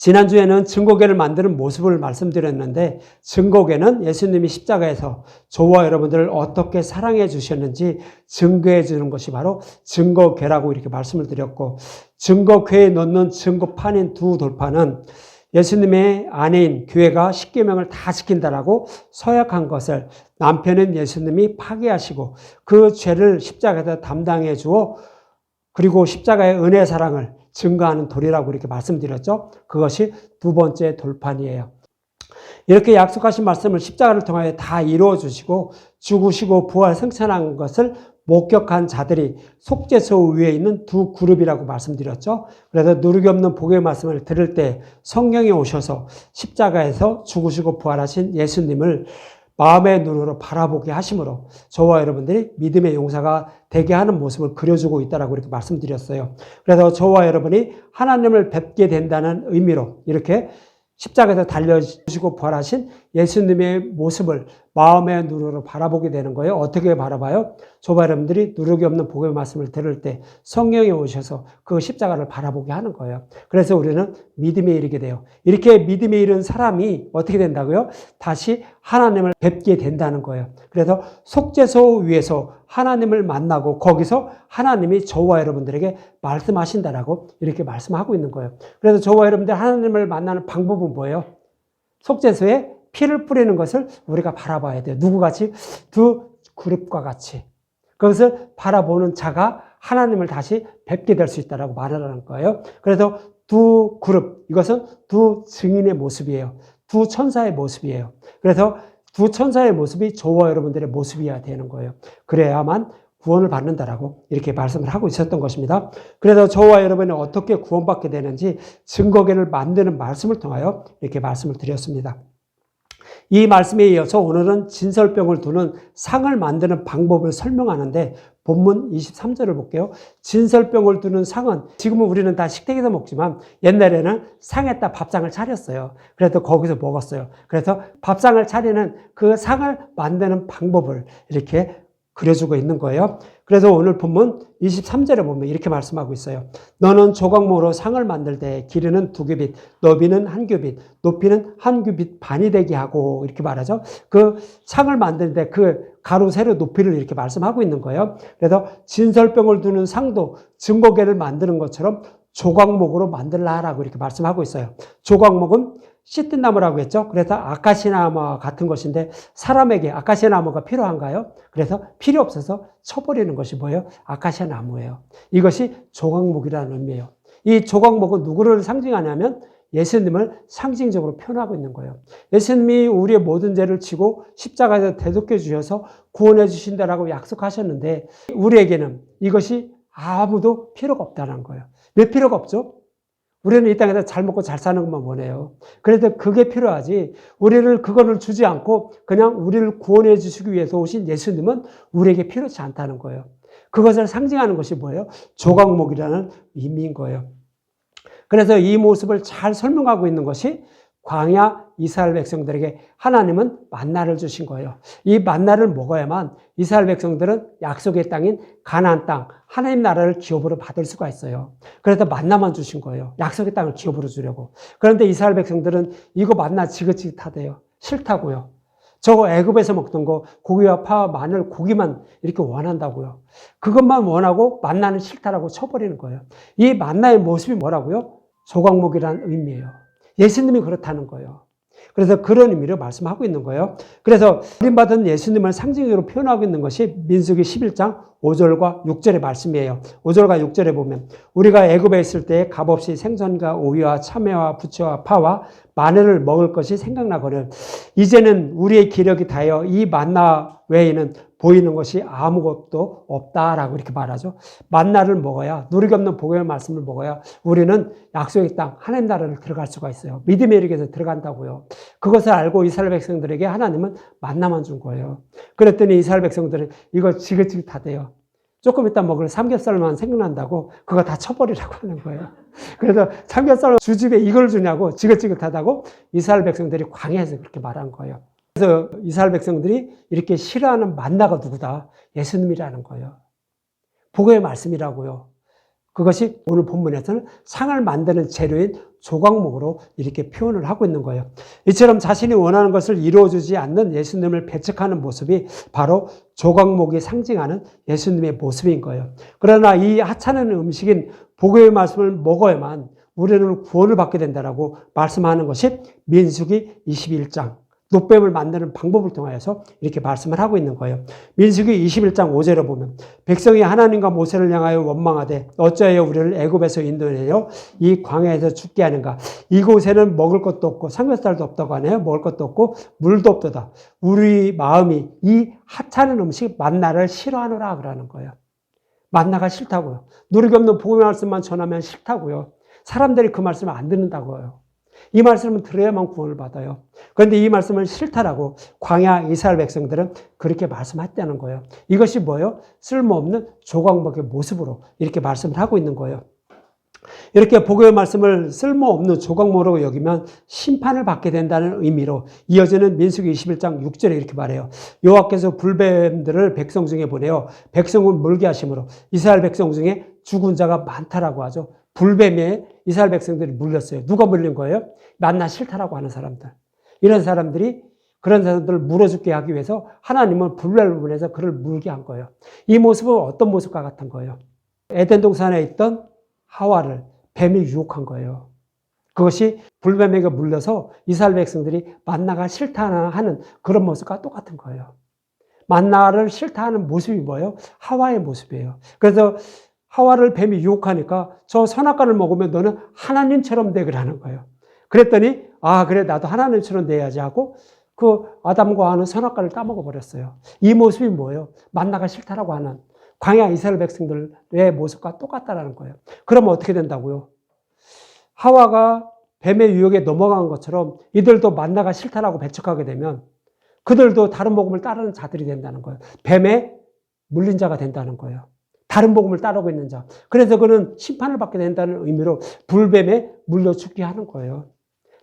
지난주에는 증거궤를 만드는 모습을 말씀드렸는데 증거궤는 예수님이 십자가에서 저와 여러분들을 어떻게 사랑해 주셨는지 증거해 주는 것이 바로 증거궤라고 이렇게 말씀을 드렸고, 증거궤에 넣는 증거판인 두 돌판은 예수님의 아내인 교회가 십계명을 다 지킨다라고 서약한 것을 남편인 예수님이 파기하시고 그 죄를 십자가에서 담당해 주어 그리고 십자가의 은혜 사랑을 증거하는 돌이라고 이렇게 말씀드렸죠. 그것이 두 번째 돌판이에요. 이렇게 약속하신 말씀을 십자가를 통하여 다 이루어 주시고 죽으시고 부활 승천한 것을 목격한 자들이 속죄소 위에 있는 두 그룹이라고 말씀드렸죠. 그래서 누룩이 없는 복의 말씀을 들을 때 성령이 오셔서 십자가에서 죽으시고 부활하신 예수님을 마음의 눈으로 바라보게 하심으로 저와 여러분들이 믿음의 용사가 되게 하는 모습을 그려주고 있다고 이렇게 말씀드렸어요. 그래서 저와 여러분이 하나님을 뵙게 된다는 의미로 이렇게 십자가에서 달려주시고 부활하신 예수님의 모습을 마음의 눈으로 바라보게 되는 거예요. 어떻게 바라봐요? 저와 여러분들이 누룩이 없는 복의 말씀을 들을 때 성령이 오셔서 그 십자가를 바라보게 하는 거예요. 그래서 우리는 믿음에 이르게 돼요. 이렇게 믿음에 이른 사람이 어떻게 된다고요? 다시 하나님을 뵙게 된다는 거예요. 그래서 속죄소 위에서 하나님을 만나고 거기서 하나님이 저와 여러분들에게 말씀하신다라고 이렇게 말씀하고 있는 거예요. 그래서 저와 여러분들 하나님을 만나는 방법은 뭐예요? 속죄소에 피를 뿌리는 것을 우리가 바라봐야 돼요. 누구같이? 두 그룹과 같이. 그것을 바라보는 자가 하나님을 다시 뵙게 될 수 있다고 말하는 거예요. 그래서 두 그룹, 이것은 두 증인의 모습이에요. 두 천사의 모습이에요. 그래서 두 천사의 모습이 저와 여러분들의 모습이어야 되는 거예요. 그래야만 구원을 받는다라고 이렇게 말씀을 하고 있었던 것입니다. 그래서 저와 여러분이 어떻게 구원받게 되는지 증거궤를 만드는 말씀을 통하여 이렇게 말씀을 드렸습니다. 이 말씀에 이어서 오늘은 진설병을 두는 상을 만드는 방법을 설명하는데 본문 23절을 볼게요. 진설병을 두는 상은 지금은 우리는 다 식탁에서 먹지만 옛날에는 상에다 밥상을 차렸어요. 그래서 거기서 먹었어요. 그래서 밥상을 차리는 그 상을 만드는 방법을 이렇게 그려주고 있는 거예요. 그래서 오늘 본문 23절에 보면 이렇게 말씀하고 있어요. 너는 조각모로 상을 만들 때 길이는 2규빗, 너비는 1규빗, 높이는 1규빗 반이 되게 하고 이렇게 말하죠. 그 상을 만드는데 그 가로 세로 높이를 이렇게 말씀하고 있는 거예요. 그래서 진설병을 두는 상도 증거궤를 만드는 것처럼 조각목으로 만들라라고 이렇게 말씀하고 있어요. 조각목은 씻은 나무라고 했죠. 그래서 아카시나무 같은 것인데 사람에게 아카시나무가 필요한가요? 그래서 필요 없어서 쳐버리는 것이 뭐예요? 아카시나무예요. 이것이 조각목이라는 의미예요. 이 조각목은 누구를 상징하냐면 예수님을 상징적으로 표현하고 있는 거예요. 예수님이 우리의 모든 죄를 지고 십자가에서 대속해 주셔서 구원해 주신다라고 약속하셨는데 우리에게는 이것이 아무도 필요가 없다는 거예요. 왜 필요가 없죠? 우리는 이 땅에서 잘 먹고 잘 사는 것만 원해요. 그래서 그게 필요하지. 우리를 그거를 주지 않고 그냥 우리를 구원해 주시기 위해서 오신 예수님은 우리에게 필요치 않다는 거예요. 그것을 상징하는 것이 뭐예요? 조각목이라는 의미인 거예요. 그래서 이 모습을 잘 설명하고 있는 것이 광야 이스라엘 백성들에게 하나님은 만나를 주신 거예요. 이 만나를 먹어야만 이스라엘 백성들은 약속의 땅인 가나안 땅, 하나님 나라를 기업으로 받을 수가 있어요. 그래서 만나만 주신 거예요. 약속의 땅을 기업으로 주려고. 그런데 이스라엘 백성들은 이거 만나 지긋지긋하대요. 싫다고요. 저거 애굽에서 먹던 거 고기와 파와 마늘, 고기만 이렇게 원한다고요. 그것만 원하고 만나는 싫다라고 쳐버리는 거예요. 이 만나의 모습이 뭐라고요? 조각목이라는 의미예요. 예수님이 그렇다는 거예요. 그래서 그런 의미로 말씀하고 있는 거예요. 그래서 버림받은 예수님을 상징적으로 표현하고 있는 것이 민수기 11장 5절과 6절의 말씀이에요. 5절과 6절에 보면 우리가 애굽에 있을 때 값없이 생선과 오이와 참외와 부추와 파와 마늘을 먹을 것이 생각나거늘 이제는 우리의 기력이 다하여 이 만나 외에는 보이는 것이 아무것도 없다라고 이렇게 말하죠. 만나를 먹어야, 누룩이 없는 복의 말씀을 먹어야 우리는 약속의 땅 하나님 나라를 들어갈 수가 있어요. 믿음에 이르게 들어간다고요. 그것을 알고 이스라엘 백성들에게 하나님은 만나만 준 거예요. 그랬더니 이스라엘 백성들은 이거 지긋지긋하대요. 조금 이따 먹을 삼겹살만 생각난다고 그거 다 쳐버리라고 하는 거예요. 그래서 삼겹살 주집에 이걸 주냐고 지긋지긋하다고 이스라엘 백성들이 광야에서 그렇게 말한 거예요. 그래서 이스라엘 백성들이 이렇게 싫어하는 만나가 누구다? 예수님이라는 거예요. 복의 말씀이라고요. 그것이 오늘 본문에서는 상을 만드는 재료인 조각목으로 이렇게 표현을 하고 있는 거예요. 이처럼 자신이 원하는 것을 이루어주지 않는 예수님을 배척하는 모습이 바로 조각목이 상징하는 예수님의 모습인 거예요. 그러나 이 하찮은 음식인 복의 말씀을 먹어야만 우리는 구원을 받게 된다라고 말씀하는 것이 민수기 21장 노뱀을 만드는 방법을 통하여서 이렇게 말씀을 하고 있는 거예요. 민수기 21장 5절에 보면 백성이 하나님과 모세를 향하여 원망하되 어찌하여 우리를 애굽에서 인도하여 이 광야에서 죽게 하는가. 이곳에는 먹을 것도 없고 삼겹살도 없다고 하네요. 먹을 것도 없고 물도 없도다. 우리 마음이 이 하찮은 음식 만나를 싫어하노라 그러는 거예요. 만나가 싫다고요. 누리기 없는 복음의 말씀만 전하면 싫다고요. 사람들이 그 말씀을 안 듣는다고요. 이 말씀을 들어야만 구원을 받아요. 그런데 이 말씀을 싫다라고 광야 이스라엘 백성들은 그렇게 말씀했다는 거예요. 이것이 뭐예요? 쓸모없는 조각목의 모습으로 이렇게 말씀을 하고 있는 거예요. 이렇게 복음의 말씀을 쓸모없는 조각목으로 여기면 심판을 받게 된다는 의미로 이어지는 민수기 21장 6절에 이렇게 말해요. 여호와께서 불뱀들을 백성 중에 보내어 백성을 물게 하심으로 이스라엘 백성 중에 죽은 자가 많다라고 하죠. 불뱀에 이스라엘 백성들이 물렸어요. 누가 물린 거예요? 만나 싫다라고 하는 사람들. 이런 사람들이 그런 사람들을 물어 죽게 하기 위해서 하나님은 불뱀을 보내서 그를 물게 한 거예요. 이 모습은 어떤 모습과 같은 거예요? 에덴 동산에 있던 하와를 뱀이 유혹한 거예요. 그것이 불뱀에게 물려서 이스라엘 백성들이 만나가 싫다 하는 그런 모습과 똑같은 거예요. 만나를 싫다 하는 모습이 뭐예요? 하와의 모습이에요. 그래서 하와를 뱀이 유혹하니까 저 선악과를 먹으면 너는 하나님처럼 되라는 거예요. 그랬더니 그래 나도 하나님처럼 돼야지 하고 그 아담과 하와는 선악과를 따먹어 버렸어요. 이 모습이 뭐예요? 만나가 싫다라고 하는 광야 이스라엘 백성들의 모습과 똑같다라는 거예요. 그러면 어떻게 된다고요? 하와가 뱀의 유혹에 넘어간 것처럼 이들도 만나가 싫다라고 배척하게 되면 그들도 다른 복음을 따르는 자들이 된다는 거예요. 뱀에 물린 자가 된다는 거예요. 다른 복음을 따르고 있는 자. 그래서 그는 심판을 받게 된다는 의미로 불뱀에 물려 죽게 하는 거예요.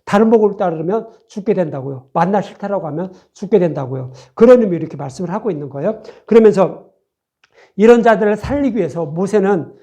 다른 복음을 따르면 죽게 된다고요. 만나 싫다라고 하면 죽게 된다고요. 그런 의미로 이렇게 말씀을 하고 있는 거예요. 그러면서 이런 자들을 살리기 위해서 모세는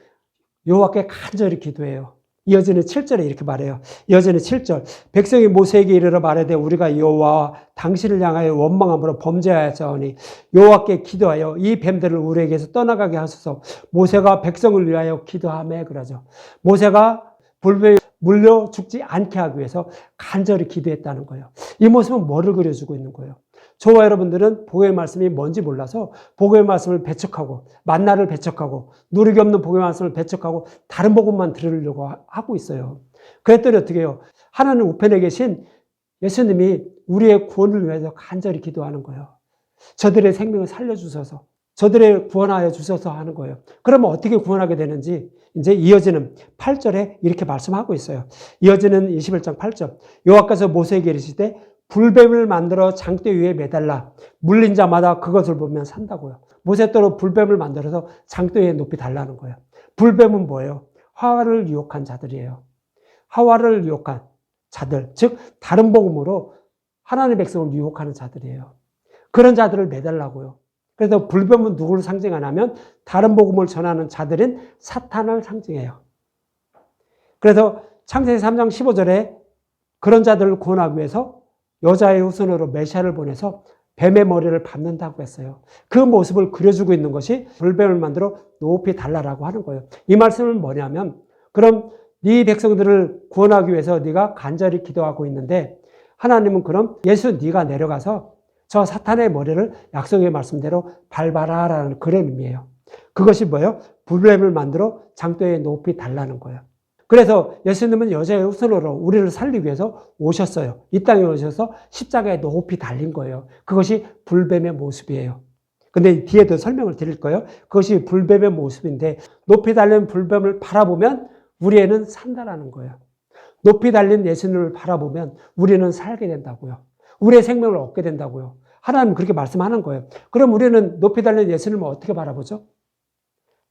여호와께 간절히 기도해요. 이어지는 7절에 이렇게 말해요. 이어지는 7절. 백성이 모세에게 이르러 말하되 우리가 여호와와 당신을 향하여 원망함으로 범죄하였사오니 여호와께 기도하여 이 뱀들을 우리에게서 떠나가게 하소서. 모세가 백성을 위하여 기도하며 그러죠. 모세가 불뱀에 물려 죽지 않게 하기 위해서 간절히 기도했다는 거예요. 이 모습은 뭐를 그려주고 있는 거예요? 저와 여러분들은 복음의 말씀이 뭔지 몰라서 복음의 말씀을 배척하고 만나를 배척하고 누리기 없는 복음의 말씀을 배척하고 다른 복음만 들으려고 하고 있어요. 그랬더니 어떻게 해요? 하나님 우편에 계신 예수님이 우리의 구원을 위해서 간절히 기도하는 거예요. 저들의 생명을 살려주셔서 저들의 구원하여 주셔서 하는 거예요. 그러면 어떻게 구원하게 되는지 이제 이어지는 8절에 이렇게 말씀하고 있어요. 이어지는 21장 8절. 여호와께서 모세에게 이르시되 불뱀을 만들어 장대 위에 매달라 물린 자마다 그것을 보면 산다고요. 모세대로 불뱀을 만들어서 장대 위에 높이 달라는 거예요. 불뱀은 뭐예요? 하와를 유혹한 자들이에요. 하와를 유혹한 자들, 즉 다른 복음으로 하나님의 백성을 유혹하는 자들이에요. 그런 자들을 매달라고요. 그래서 불뱀은 누구를 상징하냐면 다른 복음을 전하는 자들인 사탄을 상징해요. 그래서 창세기 3장 15절에 그런 자들을 구원하기 위해서 여자의 후손으로 메시아를 보내서 뱀의 머리를 밟는다고 했어요. 그 모습을 그려주고 있는 것이 불뱀을 만들어 높이 달라라고 하는 거예요. 이 말씀은 뭐냐면 그럼 네 백성들을 구원하기 위해서 네가 간절히 기도하고 있는데 하나님은 그럼 예수 네가 내려가서 저 사탄의 머리를 약속의 말씀대로 밟아라라는 그런 의미예요. 그것이 뭐예요? 불뱀을 만들어 장대에 높이 달라는 거예요. 그래서 예수님은 여자의 후손으로 우리를 살리기 위해서 오셨어요. 이 땅에 오셔서 십자가에 높이 달린 거예요. 그것이 불뱀의 모습이에요. 근데 뒤에도 설명을 드릴 거예요. 그것이 불뱀의 모습인데 높이 달린 불뱀을 바라보면 우리에는 산다라는 거예요. 높이 달린 예수님을 바라보면 우리는 살게 된다고요. 우리의 생명을 얻게 된다고요. 하나님은 그렇게 말씀하는 거예요. 그럼 우리는 높이 달린 예수님을 어떻게 바라보죠?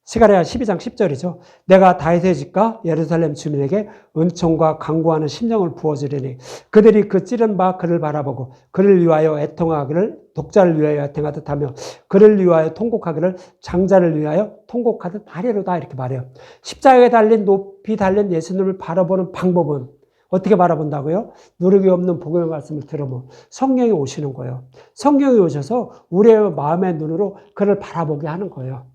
스가랴 12장 10절이죠. 내가 다윗의 집과 예루살렘 주민에게 은총과 강구하는 심령을 부어주리니 그들이 그 찌른 바 그를 바라보고 그를 위하여 애통하기를 독자를 위하여 애통하듯 하며 그를 위하여 통곡하기를 장자를 위하여 통곡하듯 하리로다 이렇게 말해요. 십자가에 달린 높이 달린 예수님을 바라보는 방법은 어떻게 바라본다고요? 누르기 없는 복음의 말씀을 들으면 성령이 오시는 거예요. 성령이 오셔서 우리의 마음의 눈으로 그를 바라보게 하는 거예요.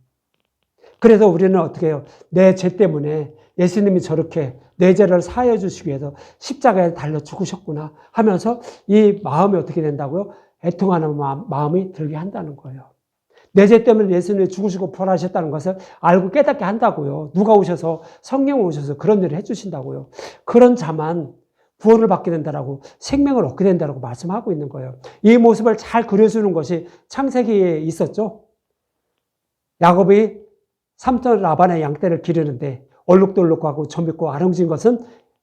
그래서 우리는 어떻게 해요? 내 죄 때문에 예수님이 저렇게 내 죄를 사하여 주시기 위해서 십자가에 달려 죽으셨구나 하면서 이 마음이 어떻게 된다고요? 애통하는 마음이 들게 한다는 거예요. 내 죄 때문에 예수님이 죽으시고 부활하셨다는 것을 알고 깨닫게 한다고요. 누가 오셔서 성령 오셔서 그런 일을 해주신다고요. 그런 자만 구원을 받게 된다라고 생명을 얻게 된다라고 말씀하고 있는 거예요. 이 모습을 잘 그려주는 것이 창세기에 있었죠. 야곱이 삼촌 라반의 양떼를 기르는데 얼룩덜룩하고 점있고 아름진 것은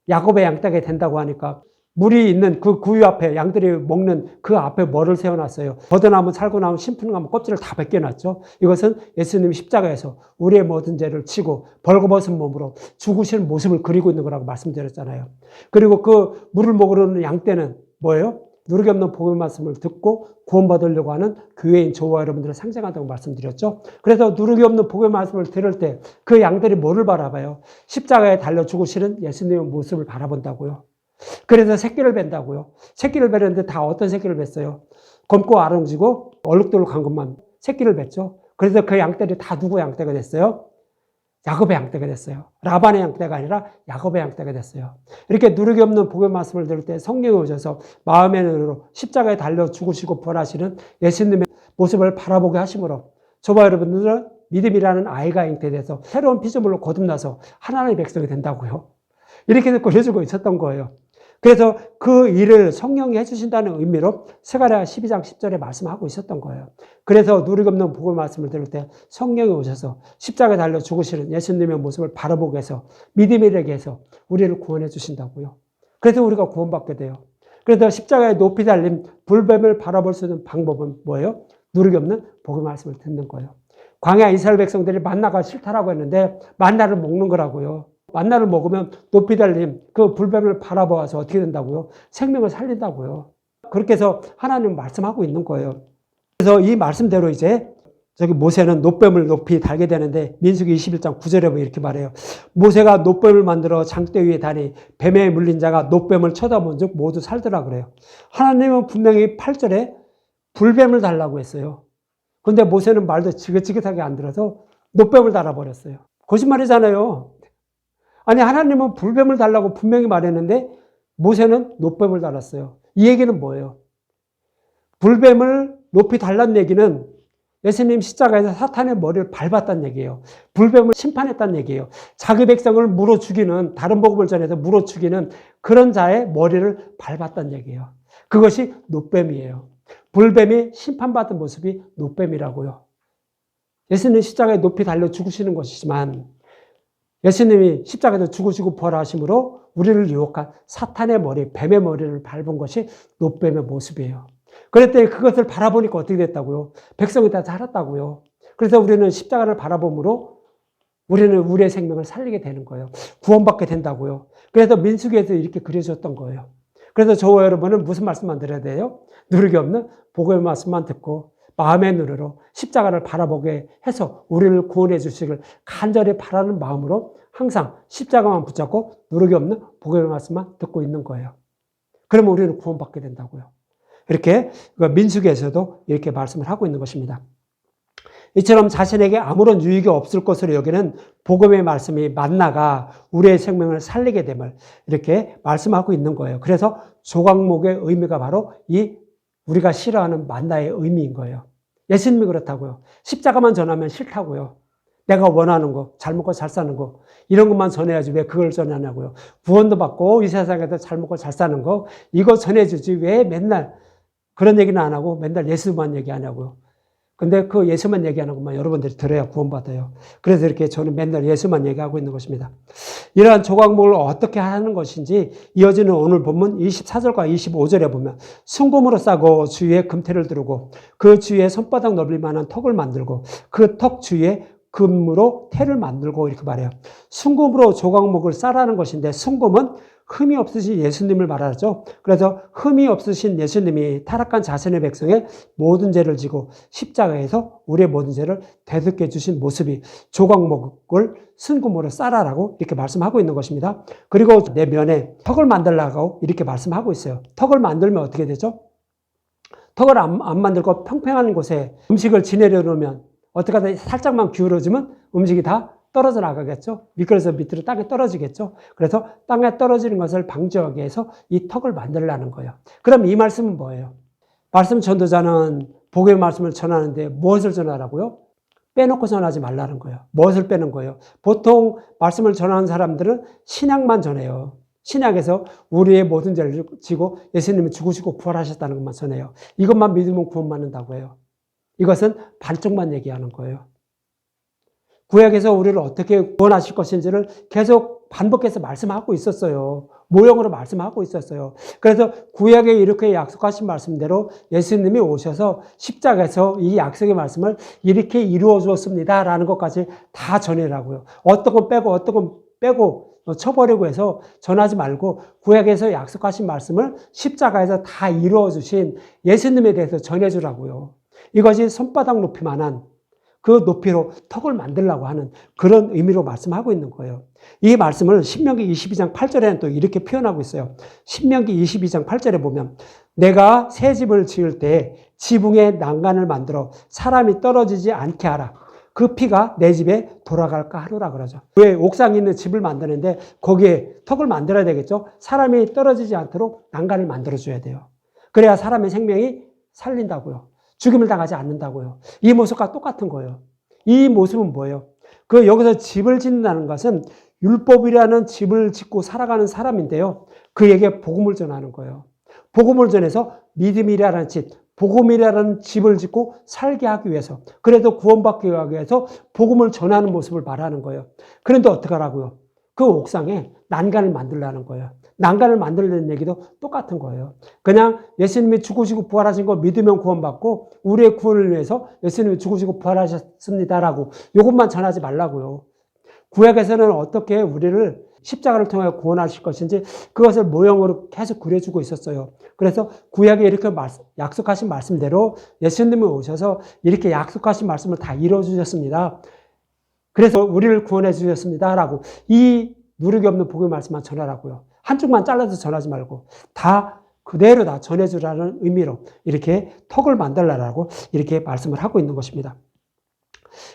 야곱의 양떼가 된다고 하니까 물이 있는 그 구유 앞에 양들이 먹는 그 앞에 뭐를 세워놨어요. 걷어나무 살고 나온 신풍나무 껍질을 다 벗겨놨죠. 이것은 예수님이 십자가에서 우리의 모든 죄를 치고 벌거벗은 몸으로 죽으시는 모습을 그리고 있는 거라고 말씀드렸잖아요. 그리고 그 물을 먹으려는 양떼는 뭐예요? 누르기 없는 복음의 말씀을 듣고 구원받으려고 하는 교회인 저와 여러분들을 상징한다고 말씀드렸죠. 그래서 누르기 없는 복음의 말씀을 들을 때 그 양들이 뭐를 바라봐요? 십자가에 달려 죽으시는 예수님의 모습을 바라본다고요. 그래서 새끼를 벤다고요. 새끼를 베렸는데 다 어떤 새끼를 뱄어요? 검고 아름지고 얼룩덜룩한 것만 새끼를 뱄죠. 그래서 그 양떼들이 다 누구의 양떼가 됐어요? 야곱의 양떼가 됐어요. 라반의 양떼가 아니라 야곱의 양떼가 됐어요. 이렇게 누르기 없는 복음의 말씀을 들을 때 성령이 오셔서 마음의 눈으로 십자가에 달려 죽으시고 부활하시는 예수님의 모습을 바라보게 하심으로 저와 여러분들은 믿음이라는 아이가 잉태돼서 새로운 피조물로 거듭나서 하나님의 백성이 된다고요. 이렇게 그려주고 있었던 거예요. 그래서 그 일을 성령이 해주신다는 의미로 스가랴 12장 10절에 말씀하고 있었던 거예요. 그래서 누르기 없는 복음의 말씀을 들을 때 성령이 오셔서 십자가에 달려 죽으시는 예수님의 모습을 바라보게 해서 믿음이 되게 해서 우리를 구원해 주신다고요. 그래서 우리가 구원받게 돼요. 그래서 십자가에 높이 달린 불뱀을 바라볼 수 있는 방법은 뭐예요? 누르기 없는 복음의 말씀을 듣는 거예요. 광야 이스라엘 백성들이 만나가 싫다라고 했는데 만나를 먹는 거라고요. 만나를 먹으면 높이 달린 그 불뱀을 바라보아서 어떻게 된다고요? 생명을 살린다고요. 그렇게 해서 하나님 말씀하고 있는 거예요. 그래서 이 말씀대로 이제 저기 모세는 놋뱀을 높이 달게 되는데 민수기 21장 9절에 보면 이렇게 말해요. 모세가 놋뱀을 만들어 장대 위에 다니 뱀에 물린 자가 놋뱀을 쳐다본 즉 모두 살더라 그래요. 하나님은 분명히 8절에 불뱀을 달라고 했어요. 그런데 모세는 말도 지긋지긋하게 안 들어서 놋뱀을 달아버렸어요. 거짓말이잖아요. 아니 하나님은 불뱀을 달라고 분명히 말했는데 모세는 놋뱀을 달았어요. 이 얘기는 뭐예요? 불뱀을 높이 달란 얘기는 예수님 십자가에서 사탄의 머리를 밟았다는 얘기예요. 불뱀을 심판했다는 얘기예요. 자기 백성을 물어 죽이는, 다른 복음을 전해서 물어 죽이는 그런 자의 머리를 밟았다는 얘기예요. 그것이 놋뱀이에요. 불뱀이 심판받은 모습이 놋뱀이라고요. 예수님 십자가에 높이 달려 죽으시는 것이지만 예수님이 십자가에서 죽으시고 부활하심으로 우리를 유혹한 사탄의 머리, 뱀의 머리를 밟은 것이 놋뱀의 모습이에요. 그랬더니 그것을 바라보니까 어떻게 됐다고요? 백성이 다 살았다고요. 그래서 우리는 십자가를 바라봄으로 우리는 우리의 생명을 살리게 되는 거예요. 구원받게 된다고요. 그래서 민수기에서 이렇게 그려졌던 거예요. 그래서 저와 여러분은 무슨 말씀만 드려야 돼요? 누르기 없는 복음의 말씀만 듣고 마음의 눈으로 십자가를 바라보게 해서 우리를 구원해 주시길 간절히 바라는 마음으로 항상 십자가만 붙잡고 누르기 없는 복음의 말씀만 듣고 있는 거예요. 그러면 우리는 구원받게 된다고요. 이렇게 민수기에서도 이렇게 말씀을 하고 있는 것입니다. 이처럼 자신에게 아무런 유익이 없을 것으로 여기는 복음의 말씀이 만나가 우리의 생명을 살리게 됨을 이렇게 말씀하고 있는 거예요. 그래서 조각목의 의미가 바로 이 우리가 싫어하는 만나의 의미인 거예요. 예수님이 그렇다고요. 십자가만 전하면 싫다고요. 내가 원하는 거, 잘 먹고 잘 사는 거, 이런 것만 전해야지 왜 그걸 전하냐고요. 구원도 받고 이 세상에서 잘 먹고 잘 사는 거, 이거 전해주지 왜 맨날 그런 얘기는 안 하고 맨날 예수만 얘기하냐고요. 근데 그 예수만 얘기하는 것만 여러분들이 들어야 구원받아요. 그래서 이렇게 저는 맨날 예수만 얘기하고 있는 것입니다. 이러한 조각목을 어떻게 하는 것인지 이어지는 오늘 본문 24절과 25절에 보면 순금으로 싸고 주위에 금태를 두르고 그 주위에 손바닥 넓을 만한 턱을 만들고 그 턱 주위에 금으로 태를 만들고 이렇게 말해요. 순금으로 조각목을 싸라는 것인데 순금은 흠이 없으신 예수님을 말하죠. 그래서 흠이 없으신 예수님이 타락한 자신의 백성의 모든 죄를 지고 십자가에서 우리의 모든 죄를 대속해 주신 모습이 조각목을 순금으로 싸라라고 이렇게 말씀하고 있는 것입니다. 그리고 내 면에 턱을 만들라고 이렇게 말씀하고 있어요. 턱을 만들면 어떻게 되죠? 턱을 안 만들고 평평한 곳에 음식을 지내려 놓으면 어떻게 하다 살짝만 기울어지면 음식이 다 떨어져 나가겠죠. 미끄러서 밑으로 땅에 떨어지겠죠. 그래서 땅에 떨어지는 것을 방지하기 위해서 이 턱을 만들라는 거예요. 그럼 이 말씀은 뭐예요? 말씀 전도자는 복음의 말씀을 전하는데 무엇을 전하라고요? 빼놓고 전하지 말라는 거예요. 무엇을 빼는 거예요? 보통 말씀을 전하는 사람들은 신약만 전해요. 신약에서 우리의 모든 죄를 지고 예수님이 죽으시고 부활하셨다는 것만 전해요. 이것만 믿으면 구원받는다고 해요. 이것은 반쪽만 얘기하는 거예요. 구약에서 우리를 어떻게 구원하실 것인지를 계속 반복해서 말씀하고 있었어요. 모형으로 말씀하고 있었어요. 그래서 구약에 이렇게 약속하신 말씀대로 예수님이 오셔서 십자가에서 이 약속의 말씀을 이렇게 이루어 주었습니다라는 것까지 다 전해라고요. 어떤 건 빼고 어떤 건 빼고 쳐버리고 해서 전하지 말고 구약에서 약속하신 말씀을 십자가에서 다 이루어 주신 예수님에 대해서 전해주라고요. 이것이 손바닥 높이만한 그 높이로 턱을 만들려고 하는 그런 의미로 말씀하고 있는 거예요. 이 말씀을 신명기 22장 8절에는 또 이렇게 표현하고 있어요. 신명기 22장 8절에 보면 내가 새 집을 지을 때 지붕에 난간을 만들어 사람이 떨어지지 않게 하라. 그 피가 내 집에 돌아갈까 하노라 그러죠. 왜 옥상에 있는 집을 만드는데 거기에 턱을 만들어야 되겠죠. 사람이 떨어지지 않도록 난간을 만들어줘야 돼요. 그래야 사람의 생명이 살린다고요. 죽임을 당하지 않는다고요. 이 모습과 똑같은 거예요. 이 모습은 뭐예요? 여기서 집을 짓는다는 것은 율법이라는 집을 짓고 살아가는 사람인데요. 그에게 복음을 전하는 거예요. 복음을 전해서 믿음이라는 집, 복음이라는 집을 짓고 살게 하기 위해서, 그래도 구원받기 위해서 복음을 전하는 모습을 말하는 거예요. 그런데 어떻게 하라고요? 그 옥상에 난간을 만들라는 거예요. 난간을 만들려는 얘기도 똑같은 거예요. 그냥 예수님이 죽으시고 부활하신 거 믿으면 구원받고 우리의 구원을 위해서 예수님이 죽으시고 부활하셨습니다라고 이것만 전하지 말라고요. 구약에서는 어떻게 우리를 십자가를 통해 구원하실 것인지 그것을 모형으로 계속 그려주고 있었어요. 그래서 구약에 이렇게 약속하신 말씀대로 예수님이 오셔서 이렇게 약속하신 말씀을 다 이루어주셨습니다. 그래서 우리를 구원해 주셨습니다라고 이 누르기 없는 복음의 말씀만 전하라고요. 한쪽만 잘라서 전하지 말고 다 그대로 다 전해주라는 의미로 이렇게 턱을 만들라라고 이렇게 말씀을 하고 있는 것입니다.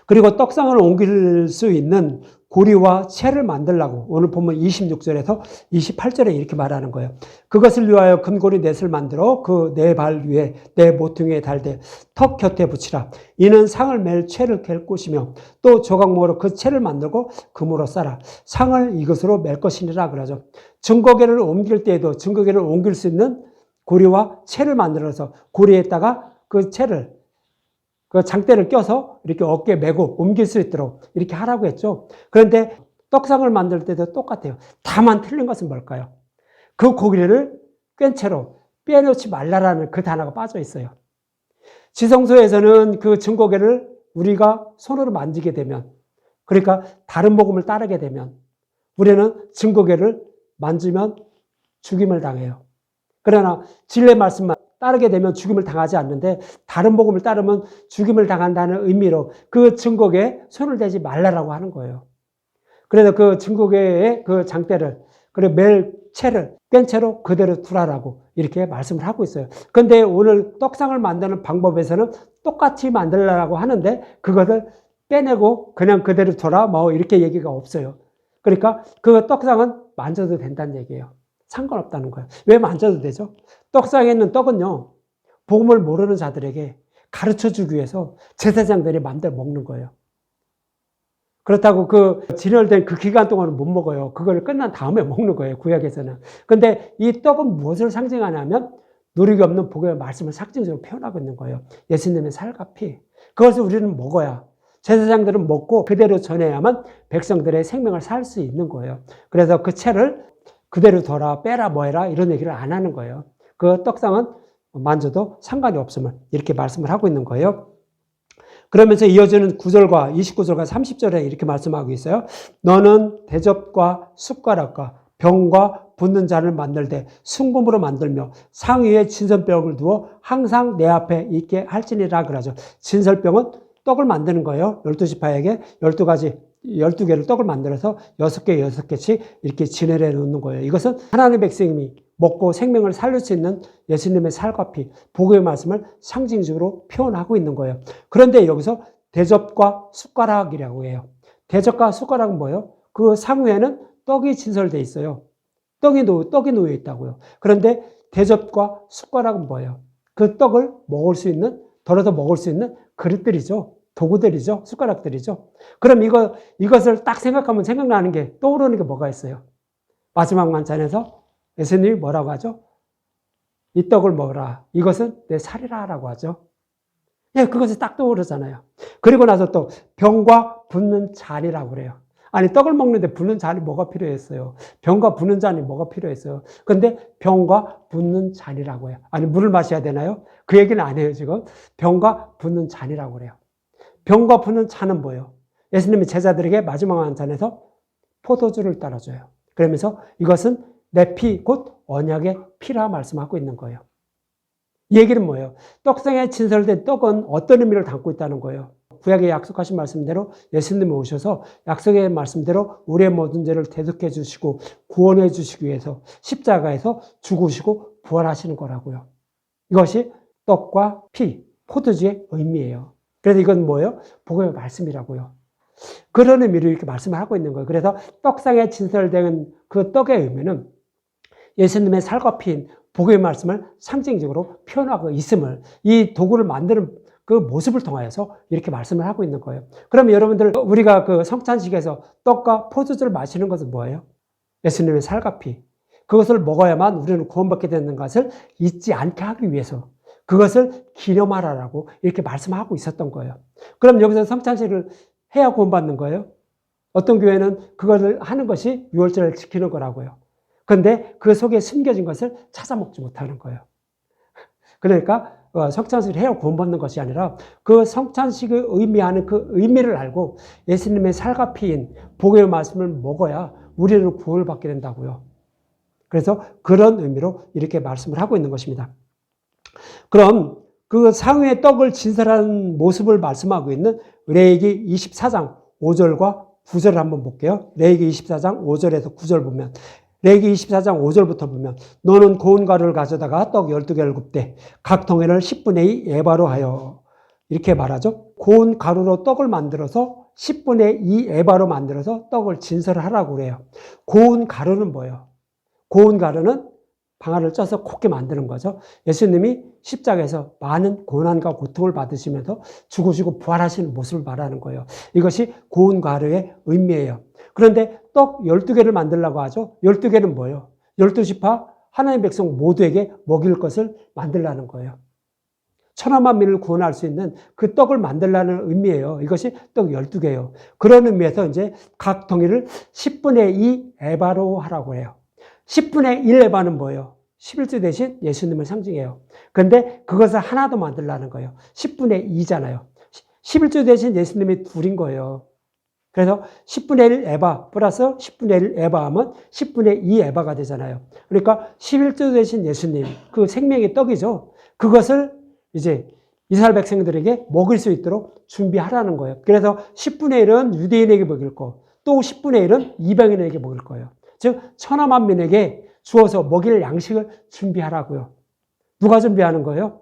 그리고 떡상을 옮길 수 있는 고리와 채를 만들라고 오늘 보면 26절에서 28절에 이렇게 말하는 거예요. 그것을 위하여 금고리 넷을 만들어 그 네 발 위에 네 모퉁이에 달되 턱 곁에 붙이라. 이는 상을 맬 채를 갤 곳이며 또 조각목으로 그 채를 만들고 금으로 싸라. 상을 이것으로 맬 것이니라 그러죠. 증거궤를 옮길 때에도 증거궤를 옮길 수 있는 고리와 채를 만들어서 고리에다가 그 채를 그 장대를 껴서 이렇게 어깨에 메고 옮길 수 있도록 이렇게 하라고 했죠. 그런데 떡상을 만들 때도 똑같아요. 다만 틀린 것은 뭘까요? 그 고기를 꿰 채로 빼놓지 말라라는 그 단어가 빠져 있어요. 지성소에서는 그 증거궤를 우리가 손으로 만지게 되면, 그러니까 다른 복음을 따르게 되면 우리는 증거궤를 만지면 죽임을 당해요. 그러나 진리의 말씀만 따르게 되면 죽임을 당하지 않는데 다른 복음을 따르면 죽임을 당한다는 의미로 그 증거궤에 손을 대지 말라라고 하는 거예요. 그래서 그 증거궤의 그 장대를 그리고 멜 채를 뺀 채로 그대로 두라라고 이렇게 말씀을 하고 있어요. 그런데 오늘 떡상을 만드는 방법에서는 똑같이 만들라고 하는데 그것을 빼내고 그냥 그대로 둬라 뭐 이렇게 얘기가 없어요. 그러니까 그 떡상은 만져도 된다는 얘기예요. 상관없다는 거예요. 왜 만져도 되죠? 떡상에 있는 떡은요, 복음을 모르는 자들에게 가르쳐주기 위해서 제사장들이 마음대로 먹는 거예요. 그렇다고 그 진열된 그 기간 동안은 못 먹어요. 그걸 끝난 다음에 먹는 거예요, 구약에서는. 근데 이 떡은 무엇을 상징하냐면 누리기 없는 복음의 말씀을 상징적으로 표현하고 있는 거예요. 예수님의 살과 피. 그것을 우리는 먹어야, 제사장들은 먹고 그대로 전해야만 백성들의 생명을 살 수 있는 거예요. 그래서 그 채를 그대로 둬라, 빼라, 뭐 해라 이런 얘기를 안 하는 거예요. 그 떡상은 만져도 상관이 없음을 이렇게 말씀을 하고 있는 거예요. 그러면서 이어지는 9절과 29절과 30절에 이렇게 말씀하고 있어요. 너는 대접과 숟가락과 병과 붓는 잔을 만들되 순금으로 만들며 상 위에 진설병을 두어 항상 내 앞에 있게 할지니라 그러죠. 진설병은 떡을 만드는 거예요. 12지파에게 12가지 12개를 떡을 만들어서 6개, 6개씩 이렇게 진열해 놓는 거예요. 이것은 하나님의 백성이 먹고 생명을 살릴 수 있는 예수님의 살과 피, 복음의 말씀을 상징적으로 표현하고 있는 거예요. 그런데 여기서 대접과 숟가락이라고 해요. 대접과 숟가락은 뭐예요? 그 상위에는 떡이 진설되어 있어요. 떡이 놓여 있다고요. 그런데 대접과 숟가락은 뭐예요? 그 떡을 먹을 수 있는, 덜어서 먹을 수 있는 그릇들이죠. 도구들이죠. 숟가락들이죠. 그럼 이것을 딱 생각하면 생각나는 게, 떠오르는 게 뭐가 있어요? 마지막 만찬에서 예수님이 뭐라고 하죠? 이 떡을 먹으라. 이것은 내 살이라 라고 하죠. 예, 그것이 딱 떠오르잖아요. 그리고 나서 또 병과 붓는 잔이라고 그래요. 아니, 떡을 먹는데 붓는 잔이 뭐가 필요했어요? 병과 붓는 잔이 뭐가 필요했어요? 근데 병과 붓는 잔이라고 해요. 아니, 물을 마셔야 되나요? 그 얘기는 안 해요, 지금. 병과 붓는 잔이라고 그래요. 병과 붓는 잔은 뭐예요? 예수님이 제자들에게 마지막 만찬에서 포도주를 따라줘요. 그러면서 이것은 내 피, 곧 언약의 피라 말씀하고 있는 거예요. 이 얘기는 뭐예요? 떡상에 진설된 떡은 어떤 의미를 담고 있다는 거예요? 구약에 약속하신 말씀대로 예수님이 오셔서 약속의 말씀대로 우리의 모든 죄를 대속해 주시고 구원해 주시기 위해서 십자가에서 죽으시고 부활하시는 거라고요. 이것이 떡과 피, 포도주의 의미예요. 그래서 이건 뭐예요? 복음의 말씀이라고요. 그런 의미로 이렇게 말씀을 하고 있는 거예요. 그래서 떡상에 진설된 그 떡의 의미는 예수님의 살과 피인 복음의 말씀을 상징적으로 표현하고 있음을 이 도구를 만드는 그 모습을 통하여서 이렇게 말씀을 하고 있는 거예요. 그럼 여러분들, 우리가 그 성찬식에서 떡과 포도주를 마시는 것은 뭐예요? 예수님의 살과 피. 그것을 먹어야만 우리는 구원받게 되는 것을 잊지 않게 하기 위해서 그것을 기념하라라고 이렇게 말씀하고 있었던 거예요. 그럼 여기서 성찬식을 해야 구원받는 거예요? 어떤 교회는 그것을 하는 것이 유월절을 지키는 거라고요. 그런데 그 속에 숨겨진 것을 찾아 먹지 못하는 거예요. 그러니까 성찬식을 해야 구원받는 것이 아니라 그 성찬식을 의미하는 그 의미를 알고 예수님의 살과 피인 복음의 말씀을 먹어야 우리는 구원을 받게 된다고요. 그래서 그런 의미로 이렇게 말씀을 하고 있는 것입니다. 그럼 그 상위의 떡을 진설하는 모습을 말씀하고 있는 레위기 24장 5절과 9절을 한번 볼게요. 레위기 24장 5절에서 9절 보면, 레위기 24장 5절부터 보면, 너는 고운 가루를 가져다가 떡 12개를 굽되 각 통에를 10분의 2 에바로 하여, 이렇게 말하죠. 고운 가루로 떡을 만들어서 10분의 2 에바로 만들어서 떡을 진설하라고 그래요. 고운 가루는 뭐예요? 고운 가루는 방아를 쪄서 곱게 만드는 거죠. 예수님이 십자가에서 많은 고난과 고통을 받으시면서 죽으시고 부활하시는 모습을 말하는 거예요. 이것이 고운 가루의 의미예요. 그런데 떡 12개를 만들려고 하죠. 12개는 뭐예요? 12지파 하나님의 백성 모두에게 먹일 것을 만들라는 거예요. 천하만민을 구원할 수 있는 그 떡을 만들라는 의미예요. 이것이 떡 12개예요. 그런 의미에서 이제 각 통일을 10분의 2 에바로 하라고 해요. 10분의 1 에바는 뭐예요? 11조 대신 예수님을 상징해요. 그런데 그것을 하나 더 만들라는 거예요. 10분의 2잖아요. 11조 대신 예수님이 둘인 거예요. 그래서 10분의 1 에바 플러스 10분의 1 에바 하면 10분의 2 에바가 되잖아요. 그러니까 11조 대신 예수님, 그 생명의 떡이죠. 그것을 이제 이스라엘 백성들에게 먹일 수 있도록 준비하라는 거예요. 그래서 10분의 1은 유대인에게 먹일 거, 또 10분의 1은 이방인에게 먹일 거예요. 즉 천하만민에게 주어서 먹일 양식을 준비하라고요. 누가 준비하는 거예요?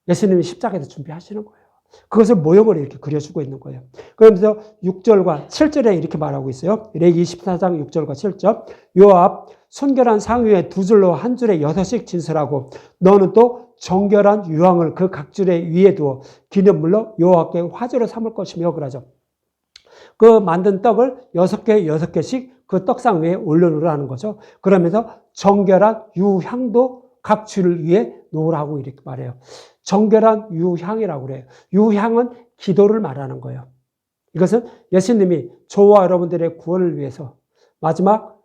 예수님이 십자가에서 준비하시는 거예요. 그것을 모형으로 이렇게 그려주고 있는 거예요. 그러면서 6절과 7절에 이렇게 말하고 있어요. 레위기 24장 6절과 7절. 요 앞 손결한 상위에 두 줄로 한 줄에 6씩 진설하고 너는 또 정결한 유황을 그 각 줄에 위에 두어 기념물로 여호와께 화제로 삼을 것이며 그러죠. 그 만든 떡을 6개, 6개씩 그 떡상 위에 올려놓으라는 거죠. 그러면서 정결한 유향도 각 줄 위에 놓으라고 이렇게 말해요. 정결한 유향이라고 그래요. 유향은 기도를 말하는 거예요. 이것은 예수님이 저와 여러분들의 구원을 위해서 마지막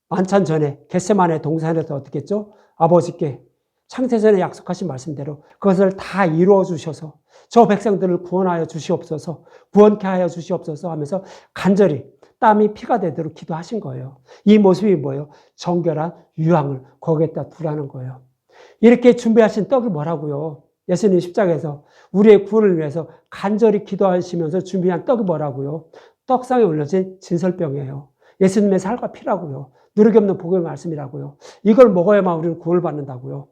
만찬 전에 겟세마네 동산에서 어떻게 했죠? 아버지께 창세전에 약속하신 말씀대로 그것을 다 이루어 주셔서 저 백성들을 구원하여 주시옵소서, 구원케 하여 주시옵소서 하면서 간절히 땀이 피가 되도록 기도하신 거예요. 이 모습이 뭐예요? 정결한 유황을 거기에다 두라는 거예요. 이렇게 준비하신 떡이 뭐라고요? 예수님 십자가에서 우리의 구원을 위해서 간절히 기도하시면서 준비한 떡이 뭐라고요? 떡상에 올려진 진설병이에요. 예수님의 살과 피라고요. 누르기 없는 복음의 말씀이라고요. 이걸 먹어야만 우리는 구원을 받는다고요.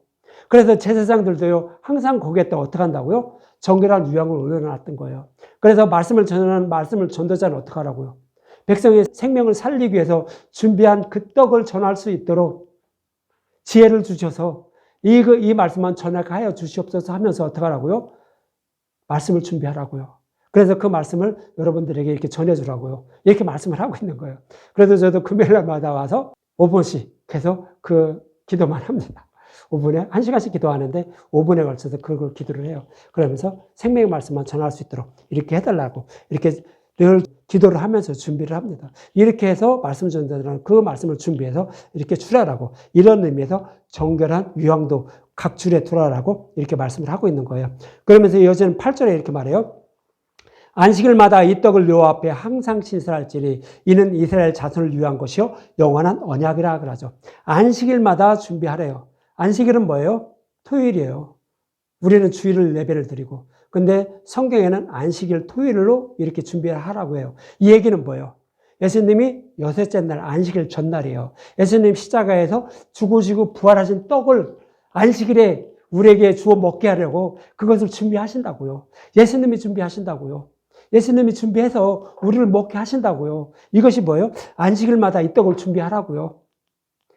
그래서 제사장들도요, 항상 거기에다 어떻게 한다고요? 정결한 유황을 올려놨던 거예요. 그래서 말씀을 전하는 말씀을 전도자는 어떻게 하라고요? 백성의 생명을 살리기 위해서 준비한 그 떡을 전할 수 있도록 지혜를 주셔서 이 말씀만 전하여 주시옵소서 하면서 어떻게 하라고요? 말씀을 준비하라고요. 그래서 그 말씀을 여러분들에게 이렇게 전해주라고요. 이렇게 말씀을 하고 있는 거예요. 그래서 저도 금요일날마다 와서 5분씩 계속 그 기도만 합니다. 5분에 1시간씩 기도하는데 5분에 걸쳐서 그걸 기도를 해요. 그러면서 생명의 말씀만 전할 수 있도록 이렇게 해달라고 이렇게 늘 기도를 하면서 준비를 합니다. 이렇게 해서 말씀 전달하는 그 말씀을 준비해서 이렇게 출하라고 이런 의미에서 정결한 유황도 각 줄에 두라라고 이렇게 말씀을 하고 있는 거예요. 그러면서 이어지는 8절에 이렇게 말해요. 안식일마다 이 떡을 여호와 앞에 항상 신설할지니 이는 이스라엘 자손을 위한 것이요 영원한 언약이라 그러죠. 안식일마다 준비하래요. 안식일은 뭐예요? 토요일이에요. 우리는 주일을 예배를 드리고 근데 성경에는 안식일 토요일로 이렇게 준비를 하라고 해요. 이 얘기는 뭐예요? 예수님이 여섯째 날 안식일 전날이에요. 예수님 십자가에서 죽으시고 부활하신 떡을 안식일에 우리에게 주어 먹게 하려고 그것을 준비하신다고요. 예수님이 준비하신다고요. 예수님이 준비해서 우리를 먹게 하신다고요. 이것이 뭐예요? 안식일마다 이 떡을 준비하라고요.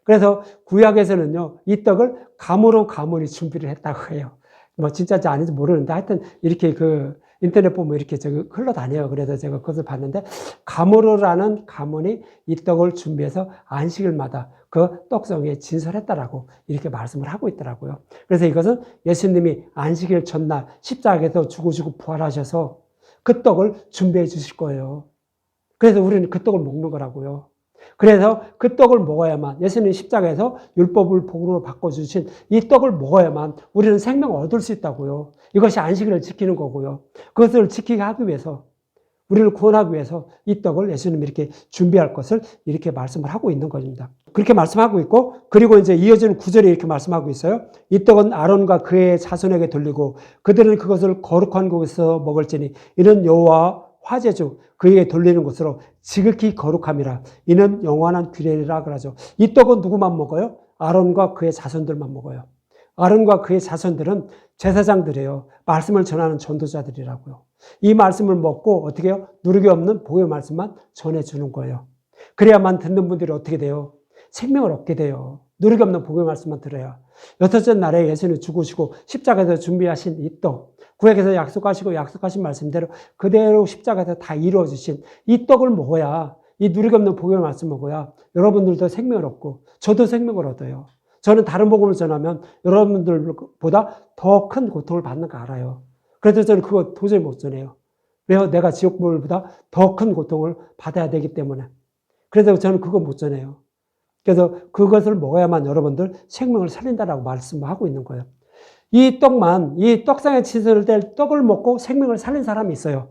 그래서 구약에서는요, 이 떡을 가무로 가문이 준비를 했다고 해요. 뭐 진짜인지 아닌지 모르는데 하여튼 이렇게 그 인터넷 보면 이렇게 저기 흘러다녀요. 그래서 제가 그것을 봤는데 가무로라는 가문이 이 떡을 준비해서 안식일마다 그 떡성에 진설했다라고 이렇게 말씀을 하고 있더라고요. 그래서 이것은 예수님이 안식일 전날 십자가에서 죽으시고 부활하셔서 그 떡을 준비해 주실 거예요. 그래서 우리는 그 떡을 먹는 거라고요. 그래서 그 떡을 먹어야만 예수님 십자가에서 율법을 복으로 바꿔주신 이 떡을 먹어야만 우리는 생명을 얻을 수 있다고요. 이것이 안식일을 지키는 거고요. 그것을 지키게 하기 위해서 우리를 구원하기 위해서 이 떡을 예수님이 이렇게 준비할 것을 이렇게 말씀을 하고 있는 것입니다. 그렇게 말씀하고 있고 그리고 이제 이어지는 9절에 이렇게 말씀하고 있어요. 이 떡은 아론과 그의 자손에게 돌리고 그들은 그것을 거룩한 곳에서 먹을지니 이는 여호와 화제주 그에게 돌리는 것으로 지극히 거룩함이라 이는 영원한 규례라 그러죠. 이 떡은 누구만 먹어요? 아론과 그의 자손들만 먹어요. 아론과 그의 자손들은 제사장들이에요. 말씀을 전하는 전도자들이라고요. 이 말씀을 먹고 어떻게 해요? 누르기 없는 복의 말씀만 전해주는 거예요. 그래야만 듣는 분들이 어떻게 돼요? 생명을 얻게 돼요. 누르기 없는 복의 말씀만 들어야. 여섯째 날에 예수님이 죽으시고 십자가에서 준비하신 이 떡, 구약에서 약속하신 말씀대로 그대로 십자가에서 다 이루어지신 이 떡을 먹어야, 이 누르기 없는 복의 말씀 먹어야 여러분들도 생명을 얻고 저도 생명을 얻어요. 저는 다른 복음을 전하면 여러분들보다 더 큰 고통을 받는 거 알아요. 그래서 저는 그거 도저히 못 전해요. 왜요? 내가 지옥불보다 더 큰 고통을 받아야 되기 때문에. 그래서 저는 그거 못 전해요. 그래서 그것을 먹어야만 여러분들 생명을 살린다라고 말씀하고 있는 거예요. 이 떡만, 이 떡상에 치설될 떡을 먹고 생명을 살린 사람이 있어요.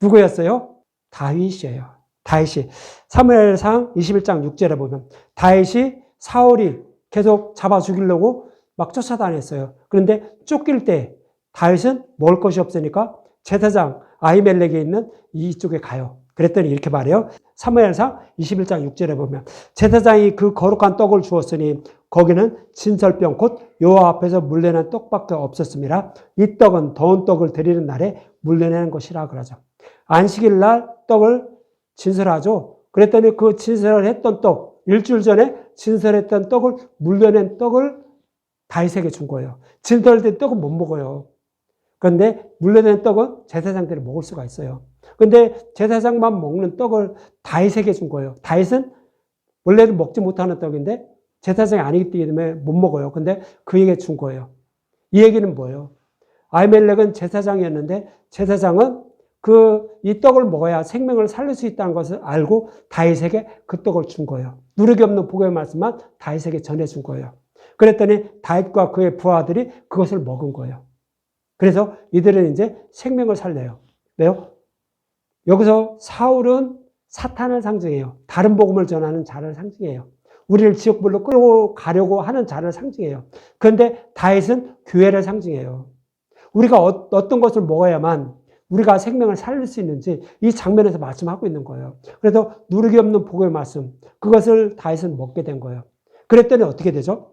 누구였어요? 다윗이에요. 다윗이. 사무엘상 21장 6절에 보면 다윗이 사울이 계속 잡아 죽이려고 막 쫓아다녔어요. 그런데 쫓길 때 다윗은 먹을 것이 없으니까 제사장 아히멜렉에 있는 이쪽에 가요. 그랬더니 이렇게 말해요. 사무엘상 21장 6절에 보면 제사장이 그 거룩한 떡을 주었으니 거기는 진설병 곧 여호와 앞에서 물려낸 떡밖에 없었습니다. 이 떡은 더운 떡을 드리는 날에 물려내는 것이라 그러죠. 안식일 날 떡을 진설하죠. 그랬더니 그 진설을 했던 떡, 일주일 전에 진설했던 떡을 물려낸 떡을 다윗에게 준 거예요. 진설된 떡은 못 먹어요. 그런데 물려낸 떡은 제사장들이 먹을 수가 있어요. 그런데 제사장만 먹는 떡을 다윗에게 준 거예요. 다윗은 원래는 먹지 못하는 떡인데 제사장이 아니기 때문에 못 먹어요. 근데 그에게 준 거예요. 이 얘기는 뭐예요? 아히멜렉은 제사장이었는데 제사장은 이 떡을 먹어야 생명을 살릴 수 있다는 것을 알고 다윗에게 그 떡을 준 거예요. 누르기 없는 복의 말씀만 다윗에게 전해준 거예요. 그랬더니 다윗과 그의 부하들이 그것을 먹은 거예요. 그래서 이들은 이제 생명을 살려요. 왜요? 여기서 사울은 사탄을 상징해요. 다른 복음을 전하는 자를 상징해요. 우리를 지옥불로 끌고 가려고 하는 자를 상징해요. 그런데 다윗은 교회를 상징해요. 우리가 어떤 것을 먹어야만 우리가 생명을 살릴 수 있는지 이 장면에서 말씀하고 있는 거예요. 그래서 누르기 없는 복음의 말씀, 그것을 다윗은 먹게 된 거예요. 그랬더니 어떻게 되죠?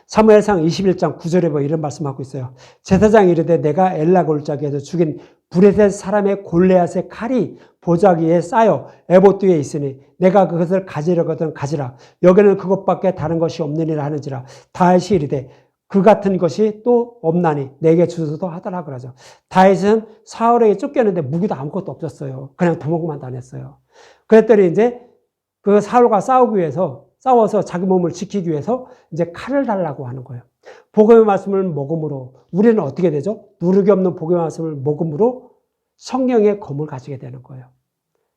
사무엘상 21장 9절에 뭐 이런 말씀하고 있어요. 제사장이 이르되 내가 엘라 골짜기에서 죽인 브레셋 사람의 골리앗의 칼이 보자기에 쌓여 에봇 뒤에 있으니 내가 그것을 가지려거든 가지라. 여기는 그것밖에 다른 것이 없느니라 하는지라. 다윗이 이르되 그 같은 것이 또 없나니 내게 주소도 하더라 그러죠. 다윗은 사울에게 쫓겼는데 무기도 아무것도 없었어요. 그냥 도망만 다녔어요. 그랬더니 이제 그 사울과 싸워서 자기 몸을 지키기 위해서 이제 칼을 달라고 하는 거예요. 복음의 말씀을 먹음으로 우리는 어떻게 되죠? 누르기 없는 복음의 말씀을 먹음으로 성령의 검을 가지게 되는 거예요.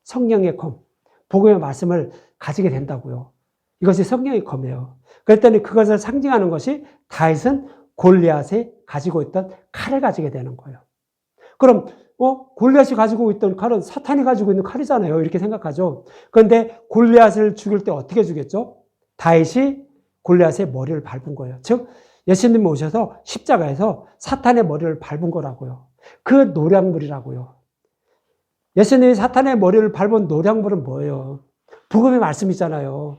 성령의 검, 복음의 말씀을 가지게 된다고요. 이것이 성령의 검이에요. 그랬더니 그것을 상징하는 것이 다윗은 골리앗이 가지고 있던 칼을 가지게 되는 거예요. 그럼 골리앗이 가지고 있던 칼은 사탄이 가지고 있는 칼이잖아요. 이렇게 생각하죠. 그런데 골리앗을 죽일 때 어떻게 죽였죠? 다윗이 골리앗의 머리를 밟은 거예요. 즉 예수님이 오셔서 십자가에서 사탄의 머리를 밟은 거라고요. 그 노량물이라고요. 예수님이 사탄의 머리를 밟은 노량물은 뭐예요? 복음의 말씀이잖아요.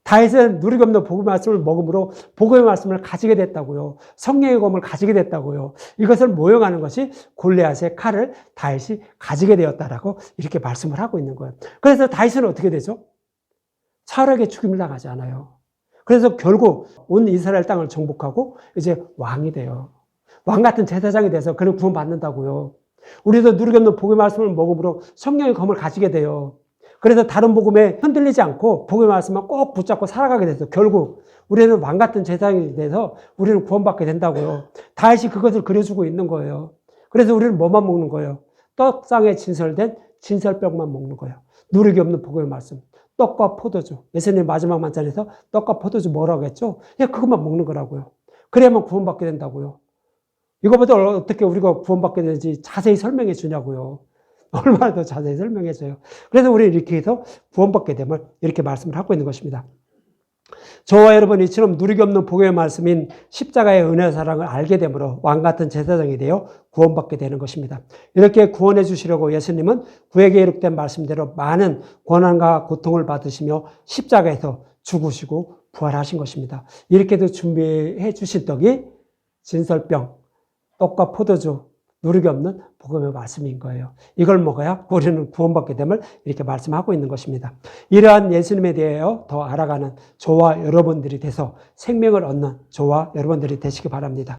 다윗은 누리기 없는 복음의 말씀을 먹음으로 복음의 말씀을 가지게 됐다고요. 성령의 검을 가지게 됐다고요. 이것을 모형하는 것이 골리앗의 칼을 다윗이 가지게 되었다라고 이렇게 말씀을 하고 있는 거예요. 그래서 다윗은 어떻게 되죠? 사울에게 죽임을 당하지 않아요. 그래서 결국 온 이스라엘 땅을 정복하고 이제 왕이 돼요. 왕 같은 제사장이 돼서 그는 구원받는다고요. 우리도 누리기 없는 복음의 말씀을 먹음으로 성령의 검을 가지게 돼요. 그래서 다른 복음에 흔들리지 않고 복음의 말씀만 꼭 붙잡고 살아가게 돼서 결국 우리는 왕 같은 제사장이 돼서 우리는 구원받게 된다고요. 다윗이 그것을 그려주고 있는 거예요. 그래서 우리는 뭐만 먹는 거예요? 떡상에 진설된 진설병만 먹는 거예요. 누리기 없는 복음의 말씀. 떡과 포도주. 예수님 마지막 만찬에서 떡과 포도주 뭐라고 했죠? 그것만 먹는 거라고요. 그래야만 구원받게 된다고요. 이거보다 어떻게 우리가 구원받게 되는지 자세히 설명해 주냐고요. 얼마나 더 자세히 설명해 줘요. 그래서 우리는 이렇게 해서 구원받게 됨을 이렇게 말씀을 하고 있는 것입니다. 저와 여러분이 이처럼 누리기 없는 복음의 말씀인 십자가의 은혜와 사랑을 알게 되므로 왕같은 제사장이 되어 구원받게 되는 것입니다. 이렇게 구원해 주시려고 예수님은 구약에 기록된 말씀대로 많은 고난과 고통을 받으시며 십자가에서 죽으시고 부활하신 것입니다. 이렇게도 준비해 주신 떡이 진설병, 떡과 포도주, 누리기 없는 복음의 말씀인 거예요. 이걸 먹어야 우리는 구원받게 됨을 이렇게 말씀하고 있는 것입니다. 이러한 예수님에 대하여 더 알아가는 저와 여러분들이 돼서 생명을 얻는 저와 여러분들이 되시기 바랍니다.